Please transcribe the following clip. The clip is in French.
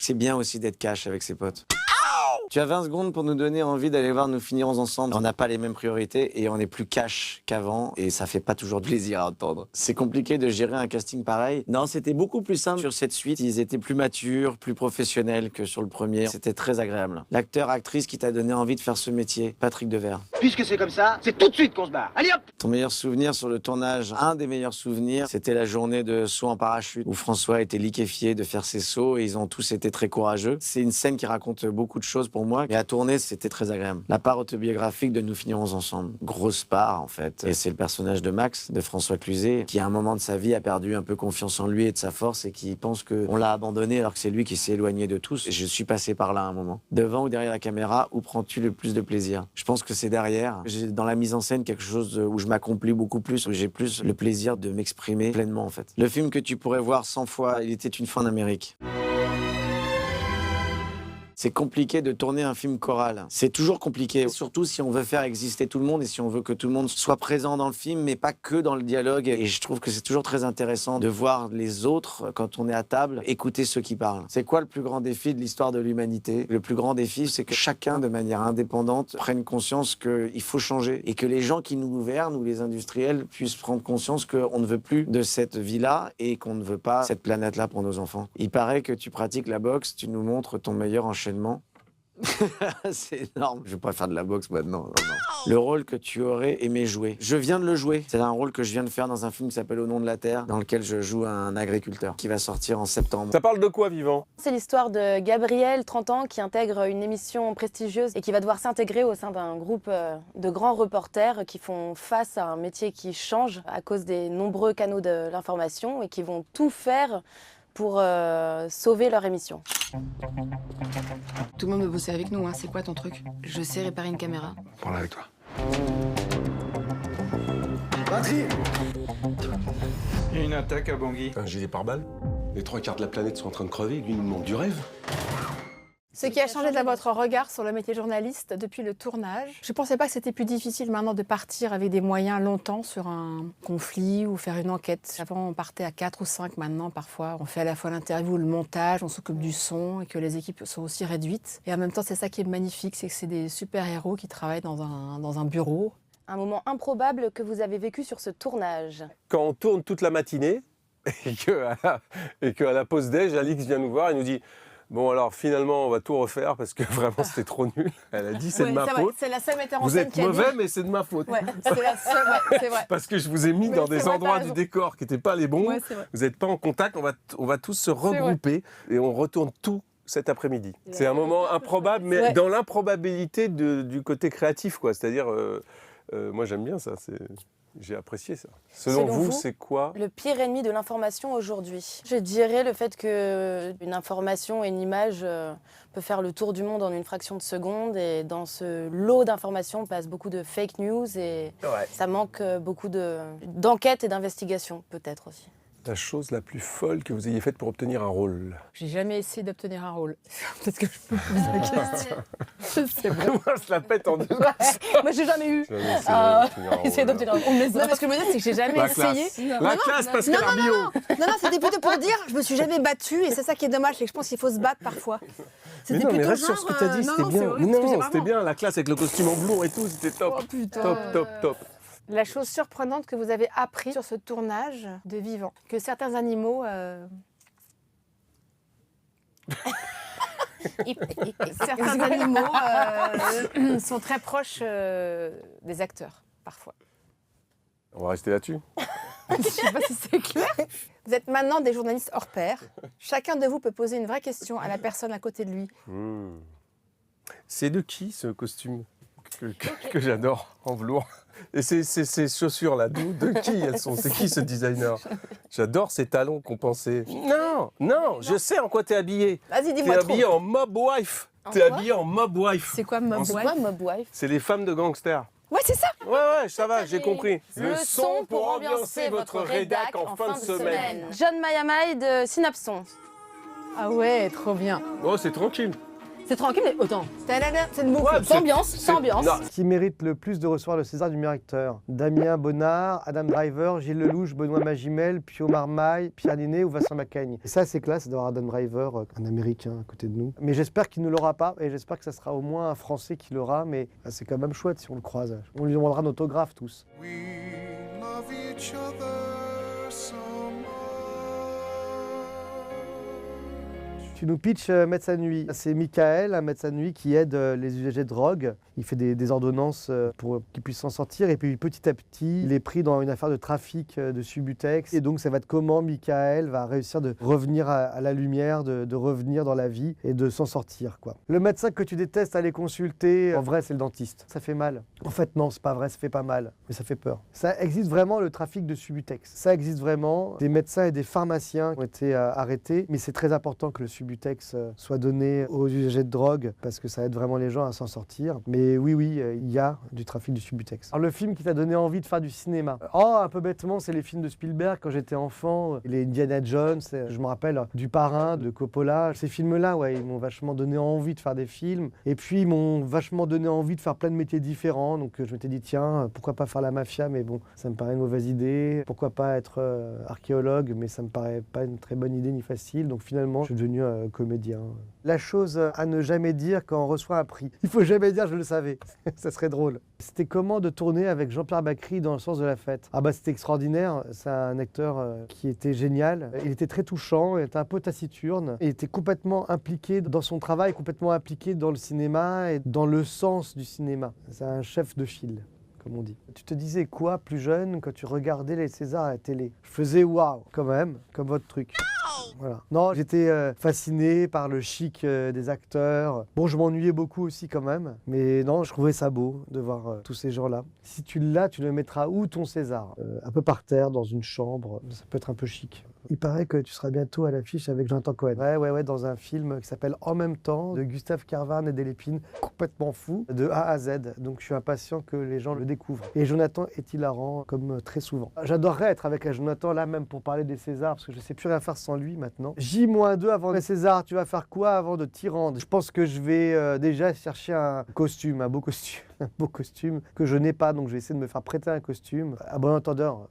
C'est bien aussi d'être cash avec ses potes. Tu as 20 secondes pour nous donner envie d'aller voir Nous finirons ensemble. On n'a pas les mêmes priorités et on est plus cash qu'avant et ça fait pas toujours plaisir à entendre. C'est compliqué de gérer un casting pareil. Non, c'était beaucoup plus simple sur cette suite. Ils étaient plus matures, plus professionnels que sur le premier. C'était très agréable. L'acteur, actrice qui t'a donné envie de faire ce métier, Patrick Devers. Puisque c'est comme ça, c'est tout de suite qu'on se barre. Allez hop! Ton meilleur souvenir sur le tournage, un des meilleurs souvenirs, c'était la journée de saut en parachute où François était liquéfié de faire ses sauts et ils ont tous été très courageux. C'est une scène qui raconte beaucoup de choses pour moi et à tourner, c'était très agréable. La part autobiographique de Nous finirons ensemble, grosse part en fait. Et c'est le personnage de Max, de François Cluzet, qui à un moment de sa vie a perdu un peu confiance en lui et de sa force et qui pense qu'on l'a abandonné alors que c'est lui qui s'est éloigné de tous. Et je suis passé par là à un moment. Devant ou derrière la caméra, où prends-tu le plus de plaisir? Je pense que c'est derrière. J'ai dans la mise en scène quelque chose où je m'accomplis beaucoup plus, où j'ai plus le plaisir de m'exprimer pleinement en fait. Le film que tu pourrais voir 100 fois, Il était une fois en Amérique. C'est compliqué de tourner un film choral. C'est toujours compliqué, surtout si on veut faire exister tout le monde et si on veut que tout le monde soit présent dans le film, mais pas que dans le dialogue. Et je trouve que c'est toujours très intéressant de voir les autres, quand on est à table, écouter ceux qui parlent. C'est quoi le plus grand défi de l'histoire de l'humanité? Le plus grand défi, c'est que chacun, de manière indépendante, prenne conscience qu'il faut changer et que les gens qui nous gouvernent ou les industriels puissent prendre conscience qu'on ne veut plus de cette vie-là et qu'on ne veut pas cette planète-là pour nos enfants. Il paraît que tu pratiques la boxe, tu nous montres ton meilleur enchaînement. C'est énorme. Je vais pas faire de la boxe maintenant. Non. Le rôle que tu aurais aimé jouer. Je viens de le jouer. C'est un rôle que je viens de faire dans un film qui s'appelle Au nom de la terre, dans lequel je joue un agriculteur qui va sortir en septembre. Ça parle de quoi, Vivant? C'est l'histoire de Gabriel, 30 ans, qui intègre une émission prestigieuse et qui va devoir s'intégrer au sein d'un groupe de grands reporters qui font face à un métier qui change à cause des nombreux canaux de l'information et qui vont tout faire pour sauver leur émission. Tout le monde veut bosser avec nous, hein. C'est quoi ton truc? Je sais réparer une caméra. Prends-la avec toi. Patrie! Il y a une attaque à Bangui. Un gilet pare-balles. Les 3/4 de la planète sont en train de crever. Lui, il nous demande du rêve. Ce qui a changé de votre regard sur le métier de journaliste depuis le tournage. Je ne pensais pas que c'était plus difficile maintenant de partir avec des moyens longtemps sur un conflit ou faire une enquête. Avant, on partait à 4 ou 5. Maintenant, parfois, on fait à la fois l'interview, le montage, on s'occupe du son et que les équipes sont aussi réduites. Et en même temps, c'est ça qui est magnifique, c'est que c'est des super-héros qui travaillent dans un bureau. Un moment improbable que vous avez vécu sur ce tournage. Quand on tourne toute la matinée et qu'à la pause déj, Alix vient nous voir et nous dit « Bon, alors finalement, on va tout refaire parce que vraiment, c'était trop nul. » Elle a dit « C'est de ma faute. C'est la seule metteur en Vous scène êtes qui a mauvais, dit. mais c'est de ma faute. Ouais, c'est la seule, ouais, c'est vrai. Parce que je vous ai mis Oui, dans c'est des vrai, endroits t'as du raison. décor qui n'étaient pas les bons. Ouais, c'est vrai. Vous n'êtes pas en contact, on va tous se regrouper et on retourne tout cet après-midi. C'est un moment improbable, mais Ouais. dans l'improbabilité du côté créatif, quoi. C'est-à-dire, moi j'aime bien ça, j'ai apprécié ça. Selon vous, c'est quoi Le pire ennemi de l'information aujourd'hui? Je dirais le fait qu'une information et une image peut faire le tour du monde en une fraction de seconde. Et dans ce lot d'informations passe beaucoup de fake news et ça manque beaucoup d'enquête et d'investigation peut-être aussi. la chose la plus folle que vous ayez faite pour obtenir un rôle? J'ai jamais essayé d'obtenir un rôle. Peut-être que je peux poser la question. C'est vrai. Moi, je la pète en deux. Moi, j'ai jamais eu. Jamais essayé d'obtenir un rôle, Essayer d'obtenir un rôle. Non, parce que le c'est que j'ai jamais La essayé. classe. La classe, Pascal Arbillot. Non, c'était plutôt pour dire, je me suis jamais battue et c'est ça qui est dommage, c'est que je pense qu'il faut se battre parfois. Mais non, mais reste sur ce que tu as dit, c'était bien. Non, c'était bien, la classe avec le costume en blond et tout, c'était top. Oh putain. Top. La chose surprenante que vous avez appris sur ce tournage de Vivant, que certains animaux... certains animaux sont très proches des acteurs, parfois. On va rester là-dessus. Je ne sais pas si c'est clair. Vous êtes maintenant des journalistes hors pair. Chacun de vous peut poser une vraie question à la personne à côté de lui. C'est de qui ce costume que j'adore en velours? Et ces chaussures-là, de qui elles sont? C'est qui ce designer? J'adore ces talons compensés. Non, je sais en quoi t'es habillée. Vas-y, dis-moi T'es trop. habillée en mob wife. T'es quoi habillée en mob wife. C'est quoi Mob C'est Wife quoi Mob Wife? C'est les femmes de gangsters. Ouais, c'est ça. Ouais, ça va, j'ai compris. Le son pour ambiancer votre rédac en fin de semaine. John Mayamai de Synapson. Ah ouais, trop bien. Oh, c'est tranquille. C'est tranquille, mais autant. C'est une boucle. C'est ambiance. Non, Qui mérite le plus de recevoir le César du meilleur acteur? Damien Bonnard, Adam Driver, Gilles Lelouch, Benoît Magimel, Pio Marmaille, Pierre Ninet ou Vincent Macaigne. Et ça, c'est classe d'avoir Adam Driver, un Américain à côté de nous. Mais j'espère qu'il ne l'aura pas et j'espère que ça sera au moins un Français qui l'aura. Mais c'est quand même chouette si on le croise. On lui demandera un autographe tous. Tu nous pitches Médecin de nuit. C'est Michael, un médecin de nuit qui aide les usagers de drogue. Il fait des ordonnances pour qu'ils puissent s'en sortir. Et puis petit à petit, il est pris dans une affaire de trafic de Subutex. Et donc ça va être comment Michael va réussir de revenir à la lumière, de revenir dans la vie et de s'en sortir, quoi. Le médecin que tu détestes aller consulter, en vrai c'est le dentiste. Ça fait mal. En fait non, c'est pas vrai, ça fait pas mal. Mais ça fait peur. Ça existe vraiment le trafic de Subutex. Ça existe vraiment. Des médecins et des pharmaciens ont été arrêtés. Mais c'est très important que le Subutex soit donné aux usagers de drogue parce que ça aide vraiment les gens à s'en sortir. Mais oui, il y a du trafic du Subutex. Alors le film qui t'a donné envie de faire du cinéma? Oh, un peu bêtement, c'est les films de Spielberg quand j'étais enfant. Les Indiana Jones, je me rappelle du Parrain, de Coppola. Ces films-là, ouais, ils m'ont vachement donné envie de faire des films. Et puis ils m'ont vachement donné envie de faire plein de métiers différents. Donc je m'étais dit, tiens, pourquoi pas faire la mafia? Mais bon, ça me paraît une mauvaise idée. Pourquoi pas être archéologue? Mais ça me paraît pas une très bonne idée ni facile. Donc finalement, je suis devenu comédien. La chose à ne jamais dire quand on reçoit un prix. Il faut jamais dire je le savais. Ça serait drôle. C'était comment de tourner avec Jean-Pierre Bacri dans Le Sens de la Fête? Ah bah c'était extraordinaire. C'est un acteur qui était génial. Il était très touchant, il était un peu taciturne. Il était complètement impliqué dans son travail, complètement impliqué dans le cinéma et dans le sens du cinéma. C'est un chef de file, comme on dit. Tu te disais quoi plus jeune quand tu regardais les Césars à la télé? Je faisais waouh, quand même, comme votre truc. Voilà. Non, j'étais fasciné par le chic des acteurs. Bon, je m'ennuyais beaucoup aussi quand même, mais non, je trouvais ça beau de voir tous ces gens-là. Si tu l'as, tu le mettras où ton César? Un peu par terre, dans une chambre, ça peut être un peu chic. Il paraît que tu seras bientôt à l'affiche avec Jonathan Cohen. Ouais, dans un film qui s'appelle En même temps, de Gustave Carvane et Delépine, complètement fou, de A à Z. Donc je suis impatient que les gens le découvrent. Et Jonathan est hilarant, comme très souvent. J'adorerais être avec Jonathan là même pour parler des Césars, parce que je ne sais plus rien faire sans lui maintenant. J-2 avant les Césars, tu vas faire quoi avant de t'y rendre? Je pense que je vais déjà chercher un costume, un beau costume. Un beau costume que je n'ai pas, donc je vais essayer de me faire prêter un costume. À bon entendeur,